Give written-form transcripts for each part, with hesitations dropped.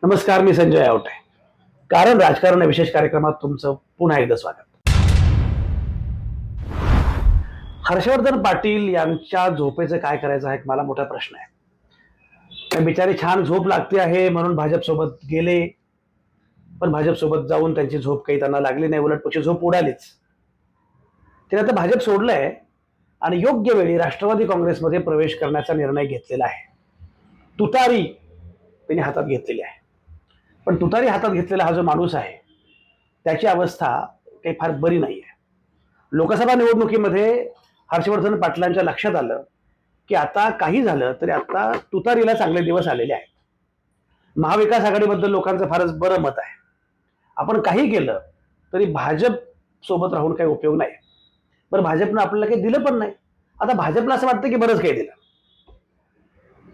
नमस्कार, मी संजय आवटे. कारण राजकारण या विशेष कार्यक्रमात तुमचं पुन्हा एकदा स्वागत. हर्षवर्धन पाटील यांच्या झोपेचं काय करायचं हा एक मला मोठा प्रश्न आहे. ते बिचारे छान झोप लागते आहे म्हणून भाजपसोबत गेले, पण भाजपसोबत जाऊन त्यांची झोप काही त्यांना लागली नाही, उलट पक्षी झोप उडालीच. ते आता भाजप सोडलंय आणि योग्य वेळी राष्ट्रवादी काँग्रेसमध्ये प्रवेश करण्याचा निर्णय घेतलेला आहे. तुतारी त्यांनी हातात घेतलेली आहे. पण तुतारी हातात घेतलेला हा जो माणूस आहे त्याची अवस्था काही फार बरी नाही आहे. लोकसभा निवडणुकीमध्ये हर्षवर्धन पाटलांच्या लक्षात आलं की आता काही झालं तरी आता तुतारीला चांगले दिवस आलेले आहेत. महाविकास आघाडीबद्दल लोकांचं फारच बरं मत आहे. आपण काही केलं तरी भाजप सोबत राहून काही उपयोग नाही. बरं, भाजपनं आपल्याला काही दिलं पण नाही. आता भाजपला असं वाटतं की बरंच काही दिलं.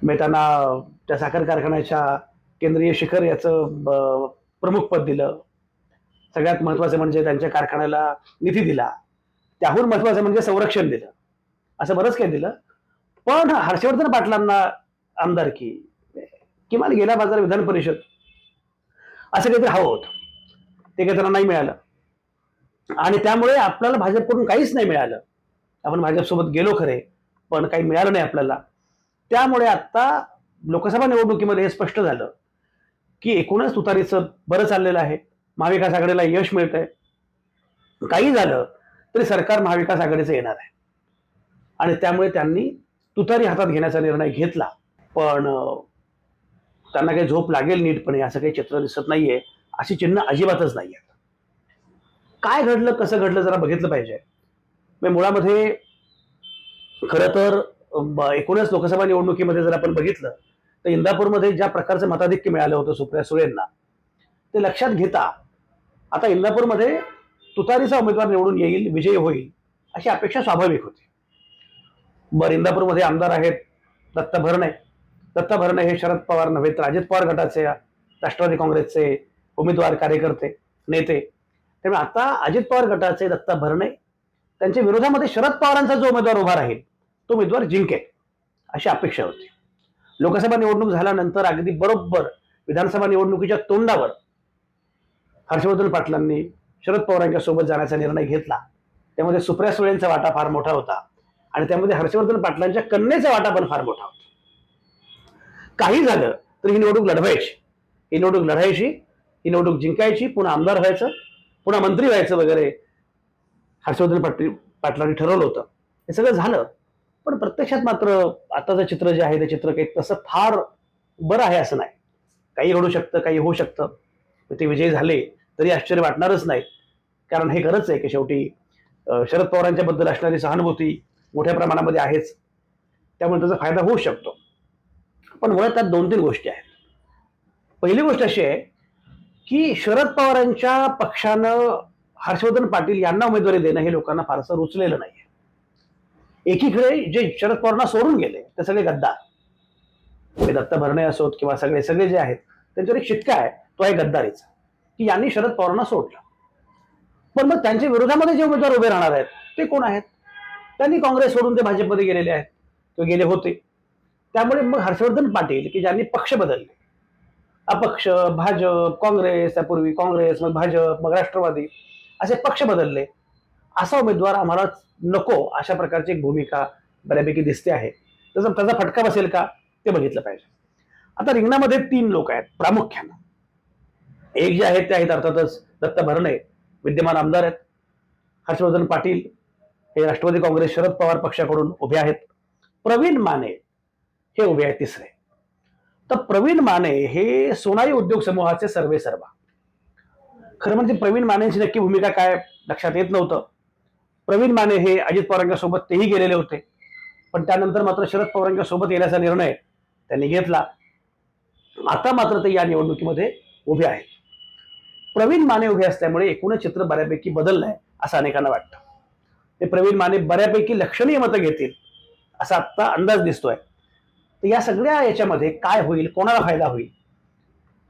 मेहताना त्या साखर कारखान्याच्या केंद्रीय शिखर याचं प्रमुख पद दिलं. सगळ्यात महत्वाचं म्हणजे त्यांच्या कारखान्याला निधी दिला. त्याहून महत्वाचं म्हणजे संरक्षण दिलं. असं बरंच काही दिलं. पण हर्षवर्धन पाटलांना आमदारकी, किमान गेल्या बाजार विधान परिषद असं काहीतरी हवं होतं. ते काही त्यांना नाही मिळालं आणि त्यामुळे आपल्याला भाजपकडून काहीच नाही मिळालं. आपण भाजपसोबत गेलो खरे, पण काही मिळालं नाही आपल्याला. त्यामुळे आता लोकसभा निवडणुकीमध्ये हे स्पष्ट झालं की एकूणच तुतारीचं बरं चाललेलं आहे. महाविकास आघाडीला यश मिळतंय. काही झालं तरी सरकार महाविकास आघाडीचं येणार आहे आणि त्यामुळे त्यांनी तुतारी हातात घेण्याचा निर्णय घेतला. पण त्यांना काही झोप लागेल नीटपणे असं काही चित्र दिसत नाहीये. अशी चिन्ह अजिबातच नाहीये. काय घडलं, कसं घडलं जरा बघितलं पाहिजे. मुळामध्ये खरं तर एकूणच लोकसभा निवडणुकीमध्ये जर आपण बघितलं तर इंदापूरमध्ये ज्या प्रकारचं मताधिक्य मिळालं होतं सुप्रिया सुळेंना, ते लक्षात घेता आता इंदापूरमध्ये तुतारीचा उमेदवार निवडून येईल, विजयी होईल अशी अपेक्षा स्वाभाविक होती. बरं, इंदापूरमध्ये आमदार आहेत दत्ता भरणे. दत्ता भरणे हे शरद पवार नव्हे तर अजित पवार गटाचे राष्ट्रवादी काँग्रेसचे उमेदवार, कार्यकर्ते, नेते. त्यामुळे आता अजित पवार गटाचे दत्ता भरणे त्यांच्या विरोधामध्ये शरद पवारांचा जो उमेदवार उभा राहील तो उमेदवार जिंकेल अशी अपेक्षा होती. लोकसभा निवडणूक झाल्यानंतर अगदी बरोबर विधानसभा निवडणुकीच्या तोंडावर हर्षवर्धन पाटलांनी शरद पवारांच्या सोबत जाण्याचा निर्णय घेतला. त्यामध्ये सुप्रिया सुळेंचा वाटा फार मोठा होता आणि त्यामध्ये हर्षवर्धन पाटलांच्या कन्येचा वाटा पण फार मोठा होता. काही झालं तर ही निवडणूक लढवायची, ही निवडणूक लढायची, ही निवडणूक जिंकायची, पुन्हा आमदार व्हायचं, पुन्हा मंत्री व्हायचं वगैरे हर्षवर्धन पाटलांनी ठरवलं होतं. हे सगळं झालं. पण प्रत्यक्षात मात्र आताचं चित्र जे आहे ते चित्र काही तसं फार बरं आहे असं नाही. काही घडू शकतं, काही होऊ शकतं. ते विजयी झाले तरी आश्चर्य वाटणारच नाही. कारण हे खरंच आहे की शेवटी शरद पवारांच्या बद्दल असणारी सहानुभूती मोठ्या प्रमाणामध्ये आहेच. त्यामुळे त्याचा फायदा होऊ शकतो. पण मुळात त्यात 2-3 गोष्टी आहेत. पहिली गोष्ट अशी आहे की शरद पवारांच्या पक्षानं हर्षवर्धन पाटील यांना उमेदवारी देणं हे लोकांना फारसं रुचलेलं नाहीये. एकीकडे जे शरद पवारांना सोडून गेले ते सगळे गद्दार, दत्ता भरणे असोत किंवा सगळे सगळे जे आहेत त्यांच्यावर एक शिक्का आहे, तो आहे गद्दारीचा, की यांनी शरद पवारांना सोडलं. पण मग त्यांच्या विरोधामध्ये जे उमेदवार उभे राहणार आहेत ते कोण आहेत? त्यांनी काँग्रेस सोडून ते भाजपमध्ये गेलेले आहेत किंवा गेले होते. त्यामुळे मग हर्षवर्धन पाटील की ज्यांनी पक्ष बदलले, अपक्ष, भाजप, काँग्रेस, त्यापूर्वी काँग्रेस, मग भाजप, मग राष्ट्रवादी असे पक्ष बदलले, असा उमेदवार आम्हाला नको अशा प्रकारची एक भूमिका बऱ्यापैकी दिसते आहे. त्याचा फटका बसेल का ते बघितलं पाहिजे. आता रिंगणामध्ये 3 लोक आहेत प्रामुख्यानं. एक जे आहेत ते आहेत अर्थातच दत्ता भरणे, विद्यमान आमदार आहेत. हर्षवर्धन पाटील हे राष्ट्रवादी काँग्रेस शरद पवार पक्षाकडून उभे आहेत. प्रवीण माने हे उभे आहेत तिसरे. तर प्रवीण माने हे सोनाई उद्योग समूहाचे सर्वेसर्वा. खरं म्हणजे प्रवीण मानेंची नक्की भूमिका काय लक्षात येत नव्हतं. प्रवीण माने हे अजित पवारांच्या सोबत तेही गेलेले होते, पण त्यानंतर मात्र शरद पवारांच्या सोबत येण्याचा निर्णय त्यांनी घेतला. आता मात्र ते या निवडणुकीमध्ये उभे आहेत. प्रवीण माने उभे असल्यामुळे एकूणच चित्र बऱ्यापैकी बदललंय असं अनेकांना वाटतं. ते प्रवीण माने बऱ्यापैकी लक्षणीय मतं घेतील असा आता अंदाज दिसतोय. तर या सगळ्या याच्यामध्ये काय होईल, कोणाला फायदा होईल?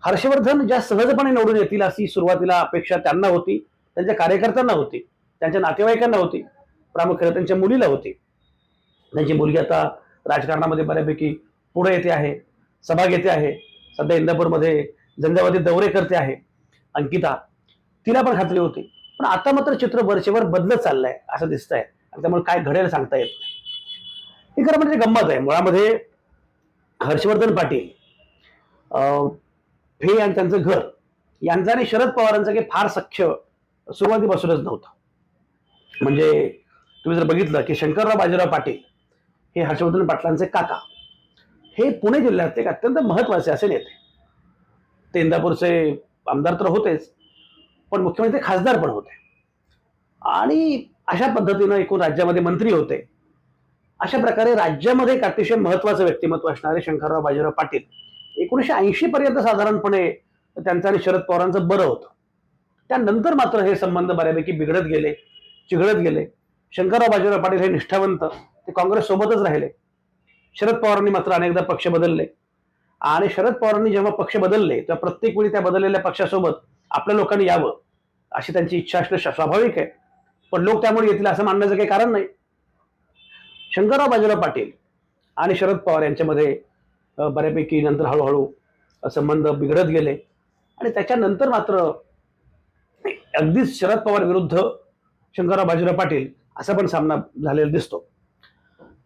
हर्षवर्धन ज्या सहजपणे निवडून येतील अशी सुरुवातीला अपेक्षा त्यांना होती, त्यांच्या कार्यकर्त्यांना होती, त्यांच्या नातेवाईकांना होती, प्रामुख्याने त्यांच्या मुलीला होती. त्यांची मुलगी आता राजकारणामध्ये बऱ्यापैकी पुढे येते आहे, सभा घेते आहे. सध्या इंदापूरमध्ये झंझावाती दौरेकर्ते आहे अंकिता, तिला पण खात्री होती. पण आता मात्र चित्र वरचेवर बदलत चाललंय असं दिसतंय, आणि त्यामुळे काय घडेल सांगता येत नाही. ही खरं म्हणजे गंमत आहे. मुळामध्ये हर्षवर्धन पाटील, हे आणि त्यांचं घर यांचा आणि शरद पवारांचं काही फार सख्य सुरुवातीपासूनच नव्हतं. म्हणजे तुम्ही जर बघितलं की शंकरराव बाजीराव पाटील हे हर्षवर्धन पाटलांचे काका, हे पुणे जिल्ह्यातले एक अत्यंत महत्वाचे असे नेते. ते इंदापूरचे आमदार तर होतेच, पण मुख्यमंत्री खासदार पण होते, आणि अशा पद्धतीनं एकूण राज्यामध्ये मंत्री होते. अशा प्रकारे राज्यामध्ये एक अतिशय महत्वाचं व्यक्तिमत्व असणारे शंकरराव बाजीराव पाटील 1980 पर्यंत साधारणपणे त्यांचं आणि शरद पवारांचं बरं होतं. त्यानंतर मात्र हे संबंध बऱ्यापैकी बिघडत गेले, चिघळत गेले. शंकरराव बाजीराव पाटील हे निष्ठावंत, ते काँग्रेस सोबतच राहिले. शरद पवारांनी मात्र अनेकदा पक्ष बदलले, आणि शरद पवारांनी जेव्हा पक्ष बदलले तेव्हा प्रत्येक वेळी त्या बदललेल्या पक्षासोबत आपल्या लोकांनी यावं अशी त्यांची इच्छा असणं स्वाभाविक आहे. पण लोक त्यामुळे येतील असं मानण्याचं काही कारण नाही. शंकरराव बाजीराव पाटील आणि शरद पवार यांच्यामध्ये बऱ्यापैकी नंतर हळूहळू संबंध बिघडत गेले, आणि त्याच्यानंतर मात्र अगदीच शरद पवार विरुद्ध शंकरराव बाजीराव पाटील असा पण सामना झालेला दिसतो.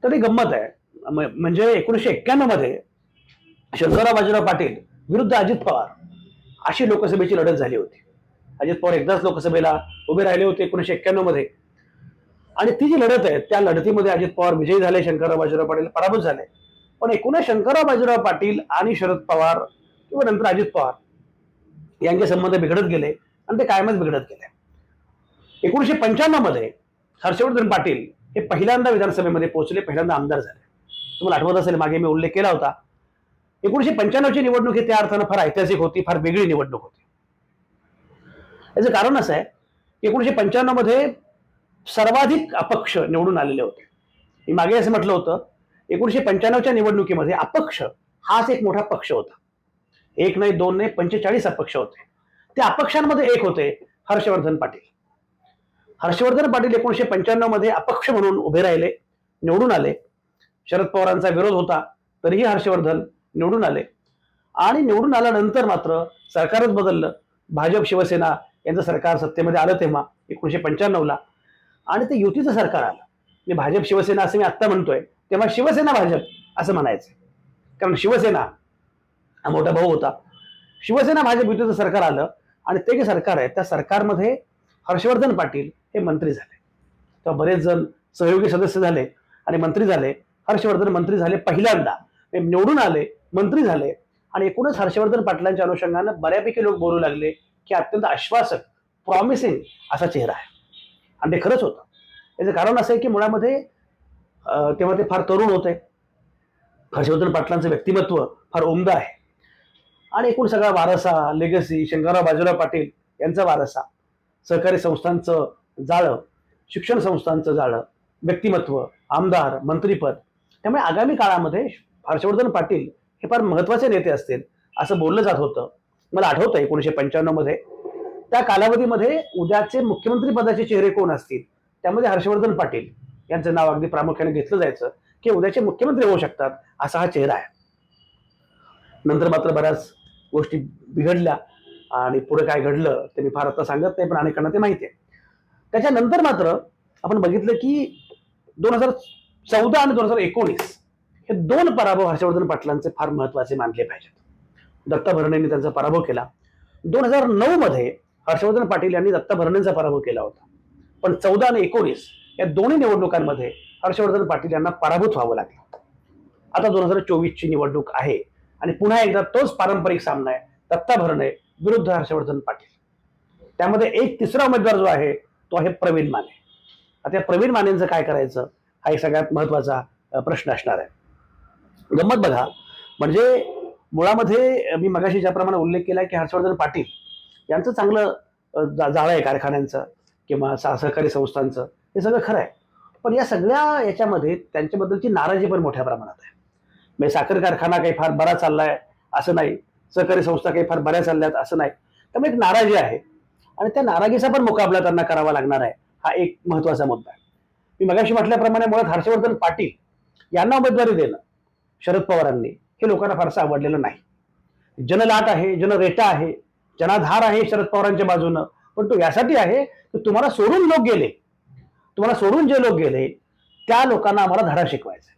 तर ही गंमत आहे. म्हणजे 1991 मध्ये शंकरराव बाजीराव पाटील विरुद्ध अजित पवार अशी लोकसभेची लढत झाली होती. अजित पवार एकदाच लोकसभेला उभे राहिले होते 1991 मध्ये, आणि ती जी लढत आहे त्या लढतीमध्ये अजित पवार विजयी झाले, शंकरराव बाजीराव पाटील पराभूत झाले. पण एकूणच शंकरराव बाजीराव पाटील आणि शरद पवार किंवा नंतर अजित पवार यांचे संबंध बिघडत गेले, आणि ते कायमच बिघडत गेले. 1995 मध्ये हर्षवर्धन पाटील हे पहिल्यांदा विधानसभेमध्ये पोहोचले, पहिल्यांदा आमदार झाले. तुम्हाला आठवत असेल, मागे मी उल्लेख केला होता. 1995ची निवडणूक ही त्या अर्थानं फार ऐतिहासिक होती, फार वेगळी निवडणूक होती. याचं कारण असं आहे की 1995 मध्ये सर्वाधिक अपक्ष निवडून आलेले होते. मी मागे असं म्हटलं होतं, 1995च्या निवडणुकीमध्ये अपक्ष हाच एक मोठा पक्ष होता. एक नाही, दोन नाही, 45 अपक्ष होते. त्या अपक्षांमध्ये एक होते हर्षवर्धन पाटील. हर्षवर्धन पाटील 1995 मध्ये अपक्ष म्हणून उभे राहिले, निवडून आले. शरद पवारांचा विरोध होता तरीही हर्षवर्धन निवडून आले, आणि निवडून आल्यानंतर मात्र सरकारच बदललं. भाजप शिवसेना यांचं सरकार सत्तेमध्ये आलं तेव्हा 1995ला, आणि ते युतीचं सरकार आलं. मी भाजप शिवसेना असं मी आत्ता म्हणतोय, तेव्हा शिवसेना भाजप असं म्हणायचं, कारण शिवसेना हा मोठा भाऊ होता. शिवसेना भाजप युतीचं सरकार आलं, आणि ते जे सरकार आहे त्या सरकारमध्ये हर्षवर्धन पाटील हे मंत्री झाले. तेव्हा बरेच जण सहयोगी सदस्य झाले आणि मंत्री झाले. हर्षवर्धन मंत्री झाले पहिल्यांदा, निवडून आले, मंत्री झाले, आणि एकूणच हर्षवर्धन पाटलांच्या अनुषंगानं बऱ्यापैकी लोक बोलू लागले की अत्यंत आश्वासक, प्रॉमिसिंग असा चेहरा आहे. आणि ते खरंच होतं. याचं कारण असं आहे की मुळामध्ये तेव्हा ते फार तरुण होते. हर्षवर्धन पाटलांचं व्यक्तिमत्व फार उमदा आहे, आणि एकूण सगळा वारसा, लेगसी शंकरराव बाजीराव पाटील यांचा वारसा, सहकारी संस्थांचं जाळं, शिक्षण संस्थांचं जाळं, व्यक्तिमत्व, आमदार, मंत्रीपद. त्यामुळे आगामी काळामध्ये हर्षवर्धन पाटील हे फार महत्वाचे नेते असतील असं बोललं जात होतं. मला आठवतं 1995 मध्ये त्या कालावधीमध्ये उद्याचे मुख्यमंत्री पदाचे चेहरे कोण असतील, त्यामध्ये हर्षवर्धन पाटील यांचं नाव अगदी प्रामुख्याने घेतलं जायचं की उद्याचे मुख्यमंत्री होऊ शकतात असा हा चेहरा आहे. नंतर मात्र बऱ्याच गोष्टी बिघडल्या, आणि पुढे काय घडलं ते मी फार आता सांगत नाही, पण अनेकांना ते माहिती आहे. त्याच्यानंतर मात्र आपण बघितलं की 2014 आणि 2019 हे दोन पराभव हर्षवर्धन पाटलांचे फार महत्वाचे मानले पाहिजेत. दत्ता भरणेंनी त्यांचा पराभव केला. 2009 मध्ये हर्षवर्धन पाटील यांनी दत्ता भरणेंचा पराभव केला होता. पण 14 आणि 19 या दोन्ही निवडणुकांमध्ये हर्षवर्धन पाटील यांना पराभूत व्हावं लागलं. आता 2024ची निवडणूक आहे, आणि पुन्हा एकदा तोच पारंपरिक सामना आहे, दत्ता भरणे विरुद्ध हर्षवर्धन पाटील. त्यामध्ये एक तिसरा उमेदवार जो आहे तो आहे प्रवीण माने. आता प्रवीण मानेंचं काय करायचं हा एक सगळ्यात महत्वाचा प्रश्न असणार आहे. गंमत बघा, म्हणजे मुळामध्ये मी मगाशी ज्याप्रमाणे उल्लेख केला की हर्षवर्धन पाटील यांचं चांगलं जाळं आहे कारखान्यांचं किंवा सहकारी संस्थांचं, हे सगळं खरं आहे. पण या सगळ्या याच्यामध्ये त्यांच्याबद्दलची नाराजी पण मोठ्या प्रमाणात आहे. म्हणजे साखर कारखाना काही फार बरा चाललाय असं नाही, सहकारी संस्था काही फार बऱ्या चालल्यात असं नाही. त्यामुळे एक नाराजी आहे, आणि त्या नाराजीचा पण मुकाबला त्यांना करावा लागणार आहे. हा एक महत्वाचा मुद्दा आहे. मी मगाशी म्हटल्याप्रमाणे मुळात हर्षवर्धन पाटील यांना उमेदवारी देणं शरद पवारांनी हे लोकांना फारसं आवडलेलं नाही. जनलाट आहे, जनरेटा आहे, जनाधार आहे शरद पवारांच्या बाजूनं. पण तो यासाठी आहे की तुम्हाला सोडून लोक गेले, तुम्हाला सोडून जे लोक गेले त्या लोकांना आम्हाला धडा शिकवायचा.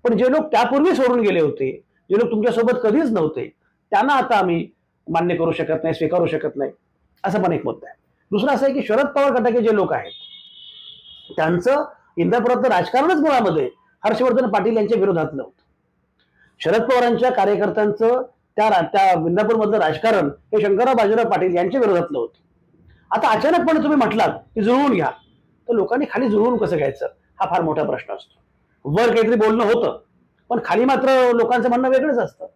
पण जे लोक त्यापूर्वी सोडून गेले होते, जे लोक तुमच्यासोबत कधीच नव्हते, त्यांना आता आम्ही मान्य करू शकत नाही, स्वीकारू शकत नाही, असं पण एक मुद्दा आहे. दुसरं असं आहे की शरद पवार गटाचे जे लोक आहेत त्यांचं इंदापुरातलं राजकारणच मुळामध्ये हर्षवर्धन पाटील यांच्या विरोधातलं होतं. शरद पवारांच्या कार्यकर्त्यांचं त्या इंदापूरमधलं राजकारण हे शंकरराव बाजीराव पाटील यांच्या विरोधातलं होतं. आता अचानकपणे तुम्ही म्हटलात की जुळवून घ्या, तर लोकांनी खाली जुळवून कसं घ्यायचं हा फार मोठा प्रश्न असतो. वर काहीतरी बोलणं होतं, पण खाली मात्र लोकांचं म्हणणं वेगळंच असतं.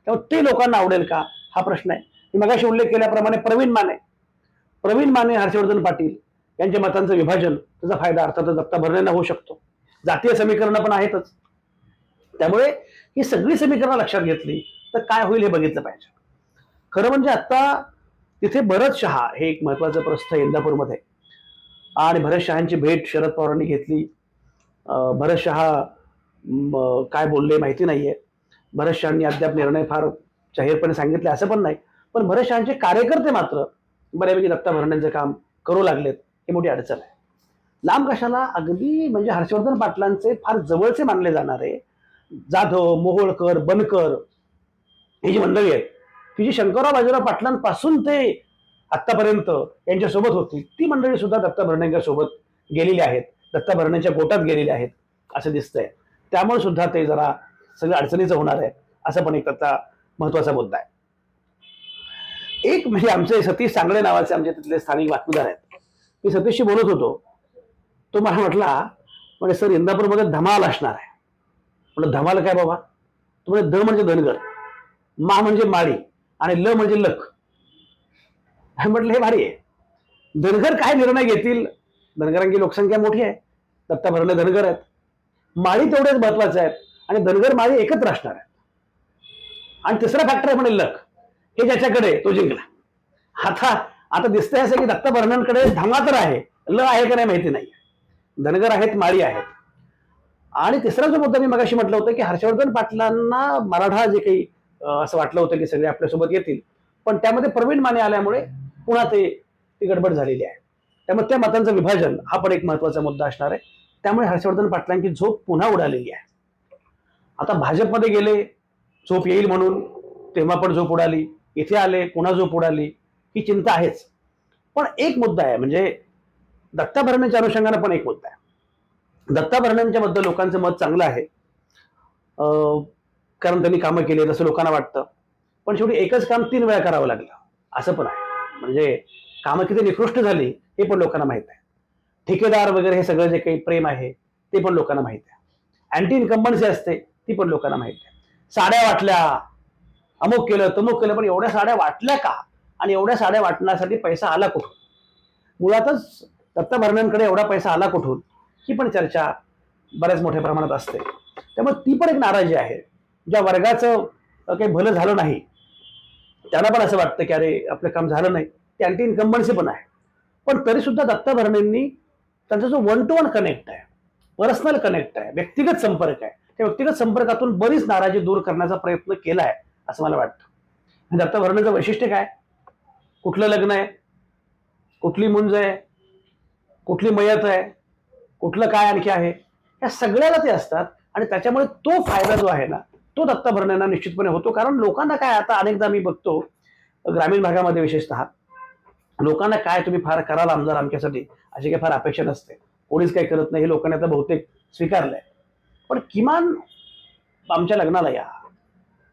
त्यामुळे ते लोकांना आवडेल का हा प्रश्न आहे. मी मगाशी उल्लेख केल्याप्रमाणे प्रवीण माने हर्षवर्धन पाटील यांच्या मतांचं विभाजन, त्याचा फायदा अर्थातच दत्ता भरणेंना होऊ शकतो. जातीय समीकरणं पण आहेतच. त्यामुळे ही सगळी समीकरणं लक्षात घेतली तर काय होईल हे बघितलं पाहिजे. खरं म्हणजे आता तिथे भरत शहा हे एक महत्वाचं प्रस्थ आहे इंदापूरमध्ये, आणि भरत शहांची भेट शरद पवारांनी घेतली. भरत शहा काय बोलले माहिती नाहीये. भरत शहांनी अद्याप निर्णय फार जाहीरपणे सांगितले असं पण नाही. पण भरत शहांचे कार्यकर्ते मात्र बऱ्यापैकी दत्ता भरणेंचं काम करू लागलेत. ही मोठी अडचण आहे. लांब कशाला, अगदी म्हणजे हर्षवर्धन पाटलांचे फार जवळचे मानले जाणारे जाधव, मोहोळकर, बनकर ही जी मंडळी आहेत की जी शंकरराव बाजीराव पाटलांपासून ते आतापर्यंत यांच्यासोबत होती, ती मंडळी सुद्धा दत्ता भरणेंच्या सोबत गेलेली आहेत, दत्ता भरणेंच्या गोटात गेलेली आहेत असं दिसतंय. त्यामुळे सुद्धा ते जरा सगळं अडचणीचं होणार आहे, असं पण एक त्याचा महत्वाचा मुद्दा आहे. एक म्हणजे आमचे सतीश सांगळे नावाचे आमचे तिथले स्थानिक बातमीदार आहेत. मी सतीशशी बोलत होतो. तो मला म्हटला, म्हणजे सर इंदापूरमध्ये धमाल असणार आहे. म्हटलं धमाल काय बाबा? तो म्हणजे ध म्हणजे धनगर, मा म्हणजे माळी आणि ल म्हणजे लख. म्हटलं हे भारी आहे. धनगर काय निर्णय घेतील, धनगरांची लोकसंख्या मोठी आहे, दत्ता भरणे धनगर आहेत, माळी तेवढेच महत्वाचे आहेत आणि धनगर माळी एकत्र असणार आहे. आणि तिसरा फॅक्टर आहे म्हणे लख, हे ज्याच्याकडे तो जिंकला. आता आता दिसतंय असं की दत्ता भरण्यांकडे धमा तर आहे, ल आहे का नाही माहिती नाही. धनगर आहेत, माळी आहेत. आणि तिसरा जो मुद्दा मी मगाशी म्हटलं होतं की हर्षवर्धन पाटलांना मराठा जे काही असं वाटलं होतं की सगळे आपल्यासोबत येतील, पण त्यामध्ये प्रवीण माने आल्यामुळे पुन्हा ती गडबड झालेली आहे. त्यामुळे त्या मतांचं विभाजन हा पण एक महत्वाचा मुद्दा असणार आहे. त्यामुळे हर्षवर्धन पाटलांची झोप पुन्हा उडालेली आहे. आता भाजपमध्ये गेले झोप येईल म्हणून, तेव्हा पण झोप उडाली, इथे आले पुन्हा झोप उडाली, ही चिंता आहेच. पण एक मुद्दा आहे, म्हणजे दत्ता भरणेच्या अनुषंगाने पण एक मुद्दा आहे. दत्ता भरणेंच्या बद्दल लोकांचं मत चांगलं आहे, कारण त्यांनी कामं केली असं लोकांना वाटतं. पण शेवटी एकच काम 3 वेळा करावं लागलं असं पण आहे. म्हणजे कामं किती निकृष्ट झाली हे पण लोकांना माहित आहे. ठेकेदार वगैरे हे सगळं जे काही प्रेम आहे ते पण लोकांना माहित आहे. अँटी इन्कम्बन्सी असते ती पण लोकांना माहित आहे. साड्या वाटल्या, अमुक केलं तमुक केलं, पण एवढ्या साड्या वाटल्या का आणि एवढ्या साड्या वाटण्यासाठी पैसा आला कुठून? मुळातच दत्ता भरणेंकडे एवढा पैसा आला कुठून ही पण चर्चा बऱ्याच मोठ्या प्रमाणात असते. त्यामुळे ती पण एक नाराजी आहे. ज्या वर्गाचं काही भलं झालं नाही त्यांना पण असं वाटतं की अरे आपलं काम झालं नाही, ते अँटी इन्कम्बन्सी पण आहे. पण तरी सुद्धा दत्ता भरणेंनी त्यांचा जो 1 to 1 कनेक्ट आहे, पर्सनल कनेक्ट आहे, व्यक्तिगत संपर्क आहे, त्या व्यक्तिगत संपर्कातून बरीच नाराजी दूर करण्याचा प्रयत्न केला आहे असं मला वाटतं. दत्ता भरणेंचं वैशिष्ट्य काय? कुठलं लग्न आहे, कुठली मुंज आहे, कुठली मयत आहे, कुठलं काय आणखी आहे, या सगळ्याला ते असतात. आणि त्याच्यामुळे तो फायदा जो आहे ना तो दत्ता भरणेंना निश्चितपणे होतो. कारण लोकांना काय, आता अनेकदा मी बघतो ग्रामीण भागामध्ये विशेषतः, लोकांना काय तुम्ही फार कराल आमदार आमच्यासाठी अशी काही फार अपेक्षा नसते, कोणीच काही करत नाही हे लोकांनी आता बहुतेक स्वीकारलंय. पण किमान आमच्या लग्नाला या,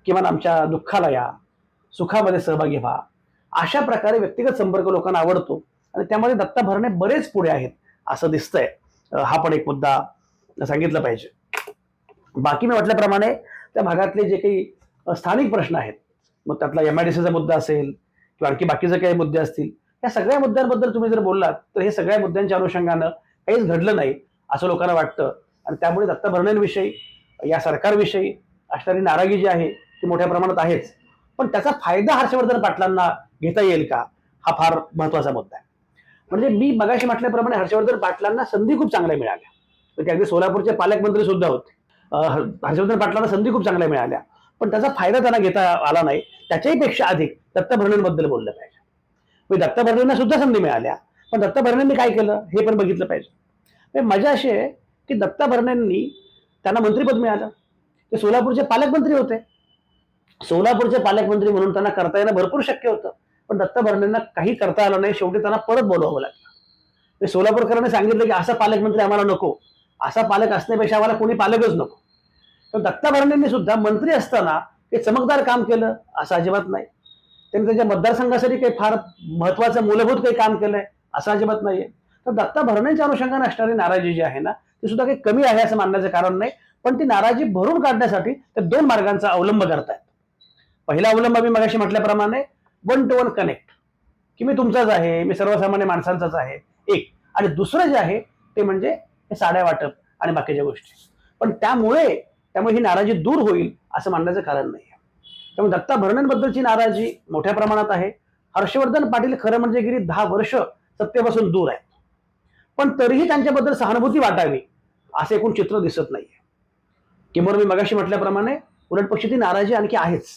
किमान आमच्या दुःखाला या, सुखामध्ये सहभागी व्हा, अशा प्रकारे व्यक्तिगत संपर्क लोकांना आवडतो आणि त्यामध्ये दत्ता भरणे बरेच पुढे आहेत असं दिसतंय. हा पण एक मुद्दा सांगितला पाहिजे. बाकी मी म्हटल्याप्रमाणे त्या भागातले जे काही स्थानिक प्रश्न आहेत, मग त्यातला MIDCचा मुद्दा असेल किंवा आणखी बाकीचे काही मुद्दे असतील, या सगळ्या मुद्द्यांबद्दल तुम्ही जर बोललात तर हे सगळ्या मुद्द्यांच्या अनुषंगानं काहीच घडलं नाही असं लोकांना वाटतं. आणि त्यामुळे दत्ता भरणेंविषयी, या सरकारविषयी असणारी नाराजी जी आहे ती मोठ्या प्रमाणात आहेच. पण त्याचा फायदा हर्षवर्धन पाटलांना घेता येईल का हा फार महत्वाचा मुद्दा आहे. म्हणजे मी मगाशी म्हटल्याप्रमाणे हर्षवर्धन पाटलांना संधी खूप चांगल्या मिळाल्या. ते अगदी सोलापूरचे पालकमंत्री सुद्धा होते. हर्षवर्धन पाटलांना संधी खूप चांगल्या मिळाल्या. पण त्याचा फायदा त्यांना घेता आला नाही. त्याच्याही पेक्षा अधिक दत्ता भरणेंबद्दल बोललं पाहिजे. म्हणजे दत्ता भरणेंना सुद्धा संधी मिळाल्या, पण दत्ता भरणेंनी काय केलं हे पण बघितलं पाहिजे. म्हणजे मजा अशी आहे की दत्ता भरणेंनी त्यांना मंत्रिपद मिळालं. ते सोलापूरचे पालकमंत्री होते. सोलापूरचे पालकमंत्री म्हणून त्यांना करता येणं भरपूर शक्य होतं, पण दत्ता भरणेंना काही करता आलं नाही. शेवटी त्यांना परत बोलवावं लागलं. ते सोलापूरकरांनी सांगितलं की असा पालकमंत्री आम्हाला नको, असा पालक असण्यापेक्षा आम्हाला कोणी पालकच नको. तर दत्ता भरणेंनी सुद्धा मंत्री असताना ते चमकदार काम केलं असं अजिबात नाही. त्यांनी त्यांच्या मतदारसंघासाठी काही फार महत्वाचं मूलभूत काही काम केलंय असं अजिबात नाहीये. तर दत्ता भरणेंच्या अनुषंगाने असणारी नाराजी जी आहे ना, ती सुद्धा काही कमी आहे असं मानण्याचं कारण नाही. पण ती नाराजी भरून काढण्यासाठी ते दोन मार्गांचा अवलंब करतायत. पहिला अवलंब मी मगाशी म्हटल्याप्रमाणे वन टू वन कनेक्ट, की मी तुमचाच आहे, मी सर्वसामान्य माणसांचाच आहे एक. आणि दुसरं जे आहे ते म्हणजे हे साड्या वाटप आणि बाकीच्या गोष्टी. पण त्यामुळे ही नाराजी दूर होईल असं मानण्याचं कारण नाही. त्यामुळे दत्ता भरणेंबद्दलची नाराजी मोठ्या प्रमाणात आहे. हर्षवर्धन पाटील खरं म्हणजे गेली 10 वर्ष सत्तेपासून दूर आहेत, पण तरीही त्यांच्याबद्दल सहानुभूती वाटावी असं एकूण चित्र दिसत नाहीये. किंवा मी मगाशी म्हटल्याप्रमाणे उलट पक्षी ती नाराजी आणखी आहेच.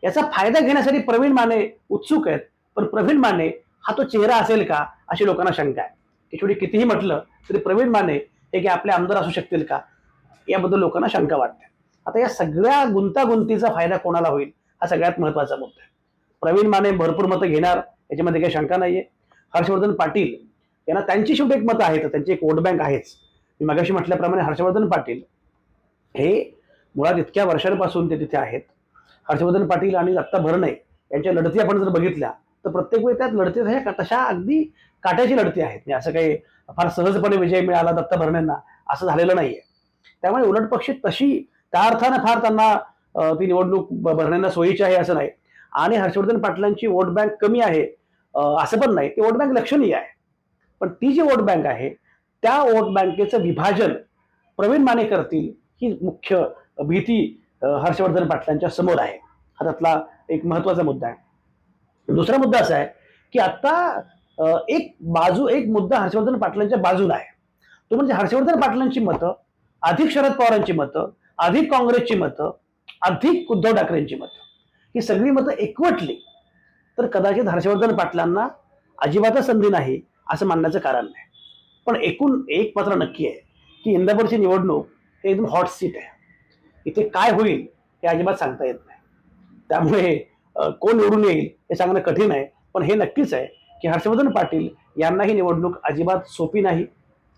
याचा फायदा घेण्यासाठी प्रवीण माने उत्सुक आहेत, पण प्रवीण माने हा तो चेहरा असेल का अशी लोकांना शंका आहे. की शेवटी कितीही म्हटलं तरी प्रवीण माने हे की आपले आमदार असू शकतील का याबद्दल लोकांना शंका वाटते. आता या सगळ्या गुंतागुंतीचा फायदा कोणाला होईल हा सगळ्यात महत्वाचा मुद्दा आहे. प्रवीण माने भरपूर मतं घेणार याच्यामध्ये काही शंका नाहीये. हर्षवर्धन पाटील यांना त्यांची शेवटी एक मतं आहेत, त्यांची एक वोट बँक आहेच. मी मगाशी म्हटल्याप्रमाणे हर्षवर्धन पाटील हे मुळात इतक्या वर्षांपासून ते तिथे आहेत. हर्षवर्धन पाटील आणि दत्ता भरणे यांच्या लढती आपण जर बघितल्या तर प्रत्येक वेळी त्यात लढती तशा अगदी काट्याची लढती आहेत. म्हणजे असं काही फार सहजपणे विजय मिळाला दत्ता भरणेंना असं झालेलं नाहीये. त्यामुळे उलट पक्षी तशी त्या अर्थानं फार त्यांना ती निवडणूक भरणेंना सोयीची आहे असं नाही. आणि हर्षवर्धन पाटलांची वोट बँक कमी आहे असं पण नाही. ती वोट बँक लक्षणीय आहे. पण ती जी वोट बँक आहे त्या वोट बँकेचं विभाजन प्रवीण माने करतील ही मुख्य भीती हर्षवर्धन पाटलांच्या समोर आहे. हा त्यातला एक महत्वाचा मुद्दा आहे. दुसरा मुद्दा असा आहे की आता एक मुद्दा हर्षवर्धन पाटलांच्या बाजूला आहे. तो म्हणजे हर्षवर्धन पाटलांची मतं अधिक शरद पवारांची मतं, अधिक काँग्रेसची मतं, अधिक उद्धव ठाकरेंची मतं, ही सगळी मतं एकवटली तर कदाचित हर्षवर्धन पाटलांना अजिबातच संधी नाही असं मानण्याचं कारण नाही. पण एकूण एक मात्र नक्की आहे की इंदापूरची निवडणूक हे एकदम हॉट सीट आहे. इथे काय होईल हे अजिबात सांगता येत नाही. त्यामुळे कोण निवडून येईल हे सांगणं कठीण आहे. पण हे नक्कीच आहे की हर्षवर्धन पाटील यांना ही निवडणूक अजिबात सोपी नाही.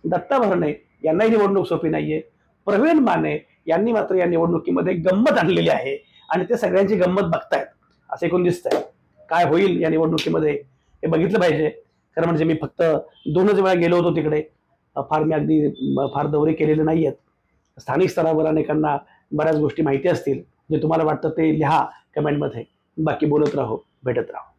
दत्ता भरणे यांनाही निवडणूक सोपी नाहीये. प्रवीण माने यांनी मात्र या निवडणुकीमध्ये गंमत आणलेली आहे आणि ते सगळ्यांची गंमत बघतायत असं एकूण दिसतंय. काय होईल या निवडणुकीमध्ये हे बघितलं पाहिजे. खरं म्हणजे मी फक्त 2च वेळा गेलो होतो तिकडे. फार दौरे केलेले नाही आहेत. स्थानिक स्तरावर अनेकांना बऱ्याच गोष्टी माहिती असतील. जे तुम्हाला वाटतं ते लिहा कमेंटमध्ये. बाकी बोलत राहो, भेटत राहो.